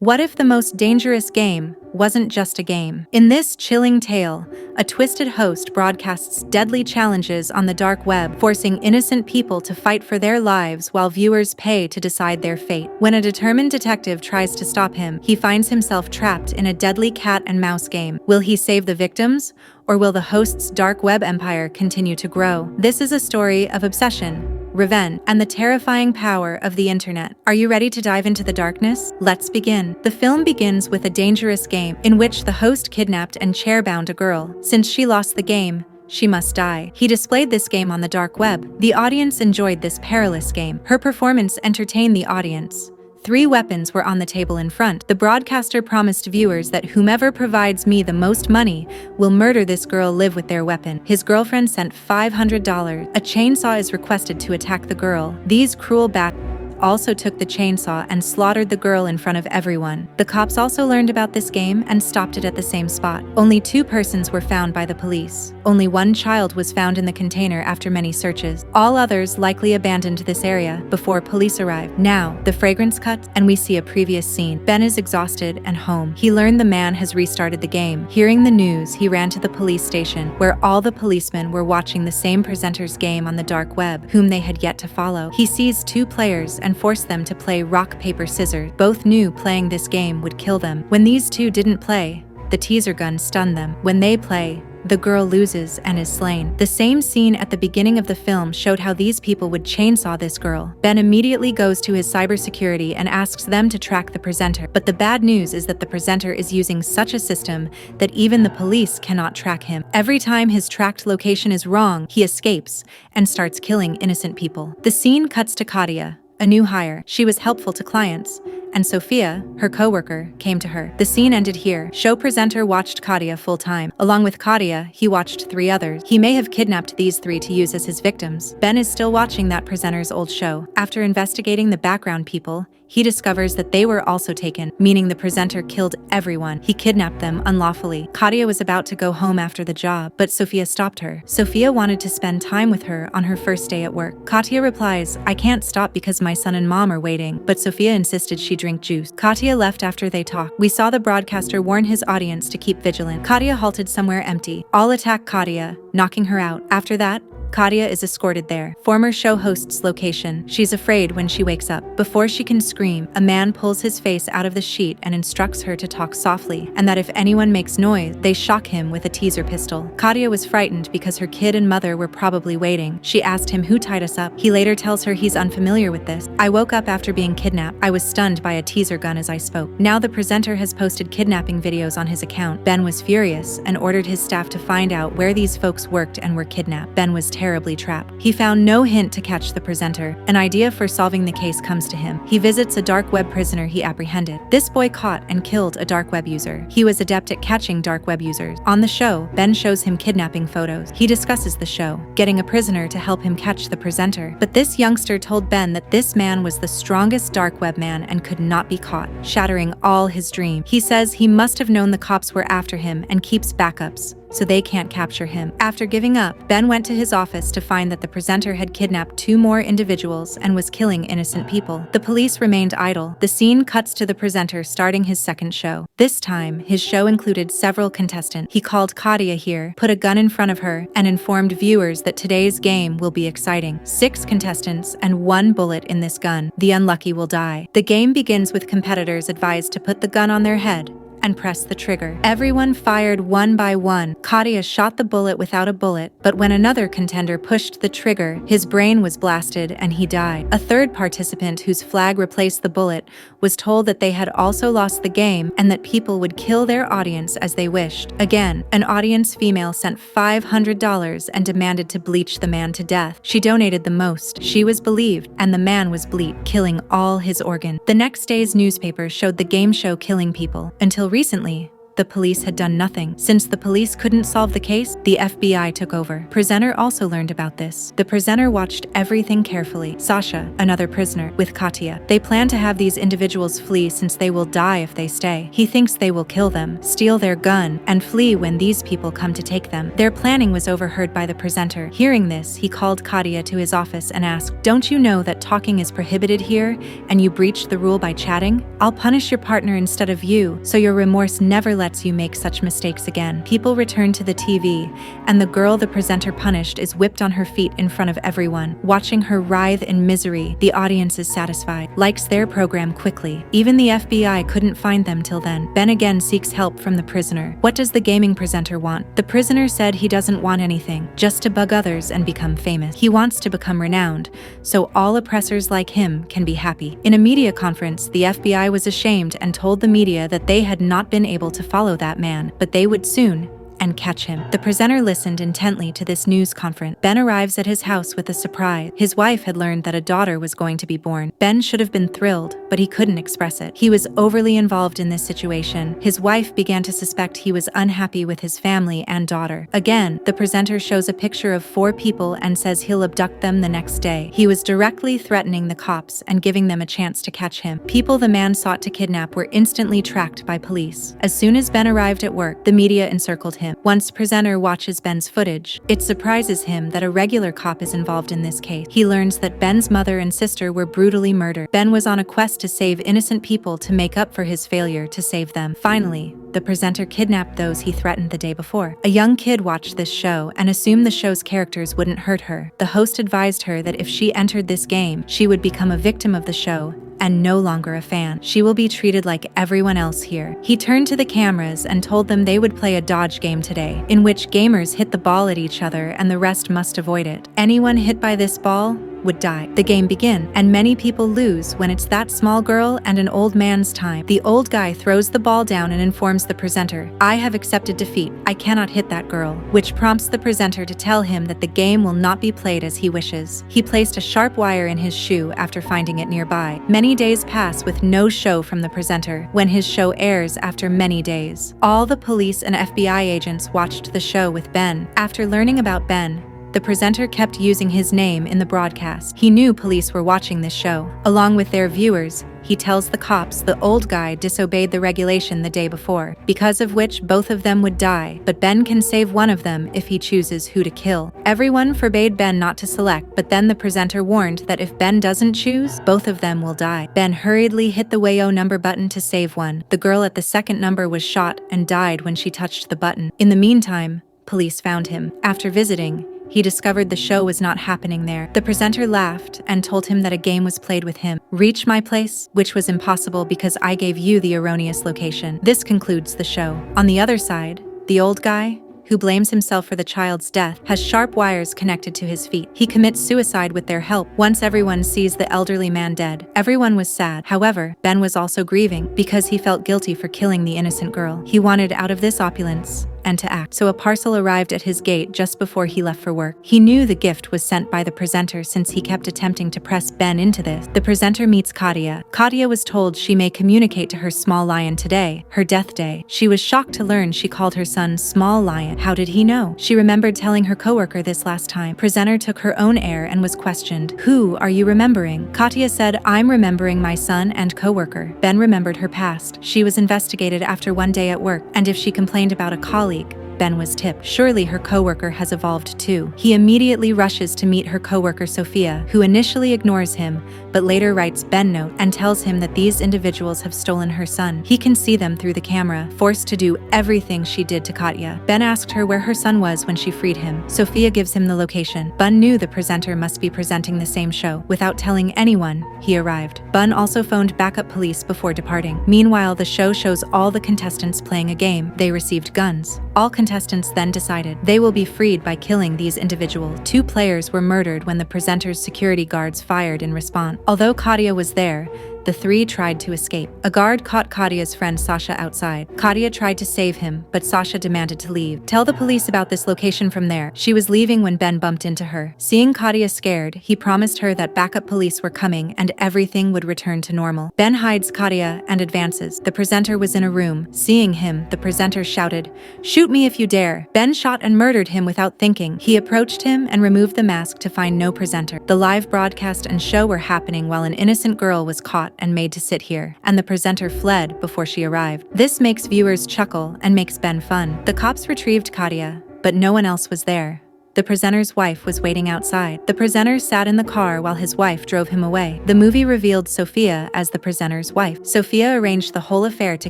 What if the most dangerous game wasn't just a game? In this chilling tale, a twisted host broadcasts deadly challenges on the dark web, forcing innocent people to fight for their lives while viewers pay to decide their fate. When a determined detective tries to stop him, he finds himself trapped in a deadly cat and mouse game. Will he save the victims, or will the host's dark web empire continue to grow? This is a story of obsession, revenge, and the terrifying power of the internet. Are you ready to dive into the darkness? Let's begin. The film begins with a dangerous game in which the host kidnapped and chair-bound a girl. Since she lost the game, she must die. He displayed this game on the dark web. The audience enjoyed this perilous game. Her performance entertained the audience. 3 weapons were on the table in front. The broadcaster promised viewers that whomever provides me the most money will murder this girl live with their weapon. His girlfriend sent $500. A chainsaw is requested to attack the girl. These cruel bastards also took the chainsaw and slaughtered the girl in front of everyone. The cops also learned about this game and stopped it at the same spot. Only 2 persons were found by the police. Only 1 child was found in the container after many searches. All others likely abandoned this area before police arrived. Now, the fragrance cuts and we see a previous scene. Ben is exhausted and home. He learned the man has restarted the game. Hearing the news, he ran to the police station, where all the policemen were watching the same presenter's game on the dark web, whom they had yet to follow. He sees 2 players and forced them to play rock, paper, scissors. Both knew playing this game would kill them. When these 2 didn't play, the teaser gun stunned them. When they play, the girl loses and is slain. The same scene at the beginning of the film showed how these people would chainsaw this girl. Ben immediately goes to his cybersecurity and asks them to track the presenter. But the bad news is that the presenter is using such a system that even the police cannot track him. Every time his tracked location is wrong, he escapes and starts killing innocent people. The scene cuts to Katia, a new hire. She was helpful to clients, and Sophia, her co-worker, came to her. The scene ended here. Show presenter watched Katia full time. Along with Katia, he watched 3 others. He may have kidnapped these 3 to use as his victims. Ben is still watching that presenter's old show. After investigating the background people, he discovers that they were also taken, meaning the presenter killed everyone. He kidnapped them unlawfully. Katia was about to go home after the job, but Sophia stopped her. Sophia wanted to spend time with her on her first day at work. Katia replies, "I can't stop because my son and mom are waiting," but Sophia insisted she drink juice. Katia left after they talked. We saw the broadcaster warn his audience to keep vigilant. Katia halted somewhere empty. All attack Katia, knocking her out. After that, Katia is escorted there. Former show host's location. She's afraid when she wakes up. Before she can scream, a man pulls his face out of the sheet and instructs her to talk softly, and that if anyone makes noise, they shock him with a teaser pistol. Katia was frightened because her kid and mother were probably waiting. She asked him who tied us up. He later tells her he's unfamiliar with this. "I woke up after being kidnapped. I was stunned by a teaser gun as I spoke." Now the presenter has posted kidnapping videos on his account. Ben was furious and ordered his staff to find out where these folks worked and were kidnapped. Ben was terribly trapped. He found no hint to catch the presenter. An idea for solving the case comes to him. He visits a dark web prisoner he apprehended. This boy caught and killed a dark web user. He was adept at catching dark web users. On the show, Ben shows him kidnapping photos. He discusses the show, getting a prisoner to help him catch the presenter. But this youngster told Ben that this man was the strongest dark web man and could not be caught, shattering all his dreams. He says he must have known the cops were after him and keeps backups, so they can't capture him. After giving up, Ben went to his office to find that the presenter had kidnapped 2 more individuals and was killing innocent people. The police remained idle. The scene cuts to the presenter starting his second show. This time, his show included several contestants. He called Katia here, put a gun in front of her, and informed viewers that today's game will be exciting. 6 contestants and 1 bullet in this gun. The unlucky will die. The game begins with competitors advised to put the gun on their head and press the trigger. Everyone fired one by one. Katia shot the bullet without a bullet, but when another contender pushed the trigger, his brain was blasted and he died. A third participant whose flag replaced the bullet was told that they had also lost the game and that people would kill their audience as they wished. Again, an audience female sent $500 and demanded to bleach the man to death. She donated the most. She was believed, and the man was bleached, killing all his organs. The next day's newspaper showed the game show killing people. Until recently, the police had done nothing. Since the police couldn't solve the case, the FBI took over. Presenter also learned about this. The presenter watched everything carefully. Sasha, another prisoner, with Katya. They plan to have these individuals flee since they will die if they stay. He thinks they will kill them, steal their gun, and flee when these people come to take them. Their planning was overheard by the presenter. Hearing this, he called Katya to his office and asked, "Don't you know that talking is prohibited here, and you breached the rule by chatting? I'll punish your partner instead of you, so your remorse never lets you make such mistakes again." People return to the TV, and the girl the presenter punished is whipped on her feet in front of everyone. Watching her writhe in misery, the audience is satisfied. Likes their program quickly. Even the FBI couldn't find them till then. Ben again seeks help from the prisoner. What does the gaming presenter want? The prisoner said he doesn't want anything, just to bug others and become famous. He wants to become renowned, so all oppressors like him can be happy. In a media conference, the FBI was ashamed and told the media that they had not been able to follow that man, but they would soon and catch him. The presenter listened intently to this news conference. Ben arrives at his house with a surprise. His wife had learned that a daughter was going to be born. Ben should have been thrilled, but he couldn't express it. He was overly involved in this situation. His wife began to suspect he was unhappy with his family and daughter. Again, the presenter shows a picture of 4 people and says he'll abduct them the next day. He was directly threatening the cops and giving them a chance to catch him. People the man sought to kidnap were instantly tracked by police. As soon as Ben arrived at work, the media encircled him. Once presenter watches Ben's footage, it surprises him that a regular cop is involved in this case. He learns that Ben's mother and sister were brutally murdered. Ben was on a quest to save innocent people to make up for his failure to save them. Finally, the presenter kidnapped those he threatened the day before. A young kid watched this show and assumed the show's characters wouldn't hurt her. The host advised her that if she entered this game, she would become a victim of the show and no longer a fan. She will be treated like everyone else here. He turned to the cameras and told them they would play a dodge game today, in which gamers hit the ball at each other and the rest must avoid it. Anyone hit by this ball would die. The game began, and many people lose when it's that small girl and an old man's time. The old guy throws the ball down and informs the presenter, "I have accepted defeat. I cannot hit that girl," which prompts the presenter to tell him that the game will not be played as he wishes. He placed a sharp wire in his shoe after finding it nearby. Many days pass with no show from the presenter. When his show airs after many days, all the police and FBI agents watched the show with Ben. After learning about Ben, the presenter kept using his name in the broadcast. He knew police were watching this show. Along with their viewers, he tells the cops the old guy disobeyed the regulation the day before, because of which both of them would die, but Ben can save one of them if he chooses who to kill. Everyone forbade Ben not to select, but then the presenter warned that if Ben doesn't choose, both of them will die. Ben hurriedly hit the Wayo number button to save one. The girl at the second number was shot and died when she touched the button. In the meantime, police found him. After visiting, he discovered the show was not happening there. The presenter laughed and told him that a game was played with him. "Reach my place," which was impossible because I gave you the erroneous location. This concludes the show. On the other side, the old guy, who blames himself for the child's death, has sharp wires connected to his feet. He commits suicide with their help. Once everyone sees the elderly man dead, everyone was sad. However, Ben was also grieving because he felt guilty for killing the innocent girl. He wanted out of this opulence and to act, so a parcel arrived at his gate just before he left for work. He knew the gift was sent by the presenter since he kept attempting to press Ben into this. The presenter meets Katya. Katya was told she may communicate to her small lion today, her death day. She was shocked to learn she called her son Small Lion. How did he know? She remembered telling her coworker this last time. Presenter took her own air and was questioned. "Who are you remembering?" Katya said, "I'm remembering my son and coworker." Ben remembered her past. She was investigated after one day at work, and if she complained about a colleague, Ben was tipped. Surely her coworker has evolved too. He immediately rushes to meet her coworker Sophia, who initially ignores him, but later writes Ben note and tells him that these individuals have stolen her son. He can see them through the camera, forced to do everything she did to Katya. Ben asked her where her son was when she freed him. Sophia gives him the location. Bun knew the presenter must be presenting the same show. Without telling anyone, he arrived. Bun also phoned backup police before departing. Meanwhile, the show shows all the contestants playing a game. They received guns. All contestants then decided they will be freed by killing these individuals. 2 players were murdered when the presenter's security guards fired in response. Although Katya was there, the three tried to escape. A guard caught Katia's friend Sasha outside. Katia tried to save him, but Sasha demanded to leave. Tell the police about this location from there. She was leaving when Ben bumped into her. Seeing Katia scared, he promised her that backup police were coming and everything would return to normal. Ben hides Katia and advances. The presenter was in a room. Seeing him, the presenter shouted, "Shoot me if you dare." Ben shot and murdered him without thinking. He approached him and removed the mask to find no presenter. The live broadcast and show were happening while an innocent girl was caught and made to sit here, and the presenter fled before she arrived. This makes viewers chuckle and makes Ben fun. The cops retrieved Katia, but no one else was there. The presenter's wife was waiting outside. The presenter sat in the car while his wife drove him away. The movie revealed Sophia as the presenter's wife. Sophia arranged the whole affair to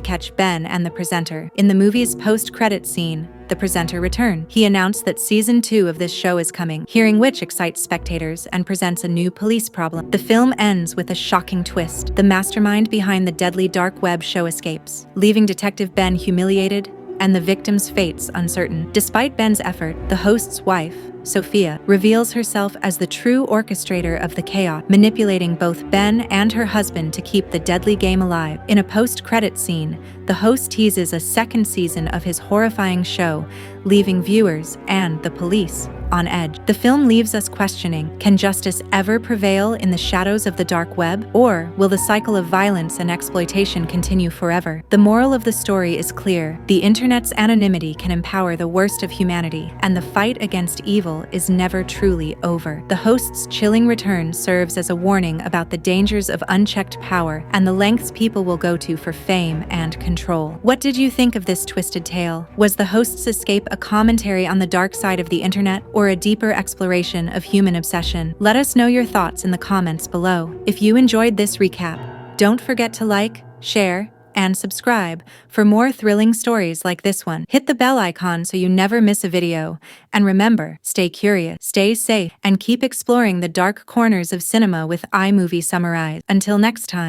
catch Ben and the presenter. In the movie's post-credit scene, the presenter returned. He announced that season 2 of this show is coming, hearing which excites spectators and presents a new police problem. The film ends with a shocking twist. The mastermind behind the deadly dark web show escapes, leaving Detective Ben humiliated and the victim's fates uncertain. Despite Ben's effort, the host's wife, Sophia, reveals herself as the true orchestrator of the chaos, manipulating both Ben and her husband to keep the deadly game alive. In a post-credit scene, the host teases a second season of his horrifying show, leaving viewers and the police on edge. The film leaves us questioning, can justice ever prevail in the shadows of the dark web? Or will the cycle of violence and exploitation continue forever? The moral of the story is clear. The internet's anonymity can empower the worst of humanity, and the fight against evil is never truly over. The host's chilling return serves as a warning about the dangers of unchecked power and the lengths people will go to for fame and control. What did you think of this twisted tale? Was the host's escape a commentary on the dark side of the internet, or a deeper exploration of human obsession? Let us know your thoughts in the comments below. If you enjoyed this recap, don't forget to like, share, and subscribe for more thrilling stories like this one. Hit the bell icon so you never miss a video. And remember, stay curious, stay safe, and keep exploring the dark corners of cinema with iMovieSummarized. Until next time.